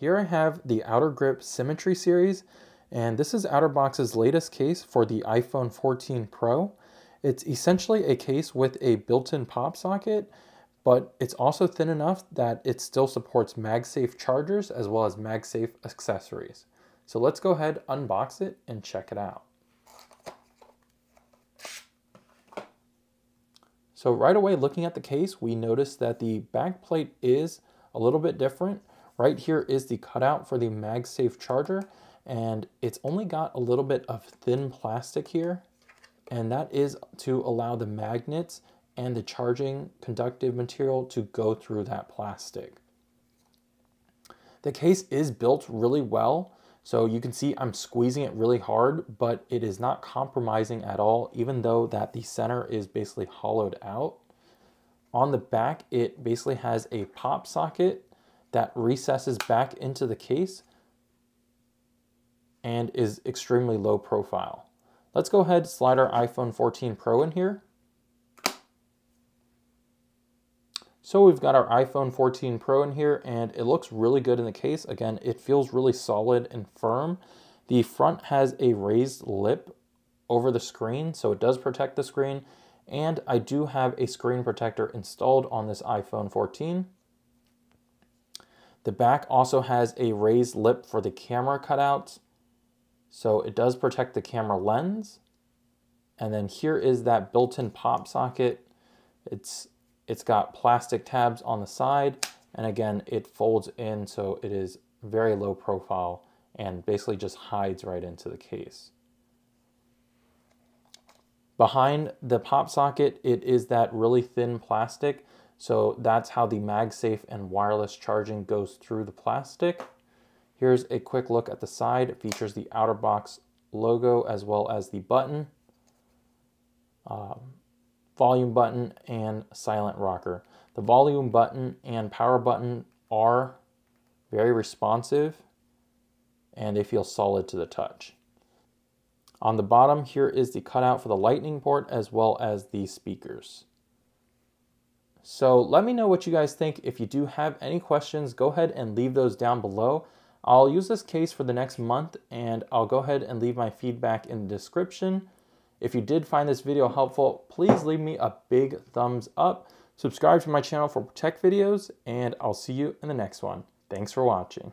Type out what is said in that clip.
Here I have the OutterGrip Symmetry Series, and this is OtterBox's latest case for the iPhone 14 Pro. It's essentially a case with a built-in pop socket, but it's also thin enough that it still supports MagSafe chargers as well as MagSafe accessories. So let's go ahead, unbox it, and check it out. So right away, looking at the case, we notice that the back plate is a little bit different. Right here is the cutout for the MagSafe charger, and it's only got a little bit of thin plastic here, and that is to allow the magnets and the charging conductive material to go through that plastic. The case is built really well, so you can see I'm squeezing it really hard, but it is not compromising at all, even though that the center is basically hollowed out. On the back, it basically has a pop socket that recesses back into the case and is extremely low profile. Let's go ahead and slide our iPhone 14 Pro in here. So we've got our iPhone 14 Pro in here, and it looks really good in the case. Again, it feels really solid and firm. The front has a raised lip over the screen, so it does protect the screen. And I do have a screen protector installed on this iPhone 14. The back also has a raised lip for the camera cutouts, so it does protect the camera lens. And then here is that built-in pop socket. It's got plastic tabs on the side, and again, it folds in, so it is very low profile and basically just hides right into the case. Behind the pop socket, it is that really thin plastic, so that's how the MagSafe and wireless charging goes through the plastic. Here's a quick look at the side. It features the OtterBox logo as well as the button, volume button, and silent rocker. The volume button and power button are very responsive and they feel solid to the touch. On the bottom, here is the cutout for the lightning port as well as the speakers. So let me know what you guys think. If you do have any questions, go ahead and leave those down below. I'll use this case for the next month, and I'll go ahead and leave my feedback in the description. If you did find this video helpful, please leave me a big thumbs up. Subscribe to my channel for tech videos, and I'll see you in the next one. Thanks for watching.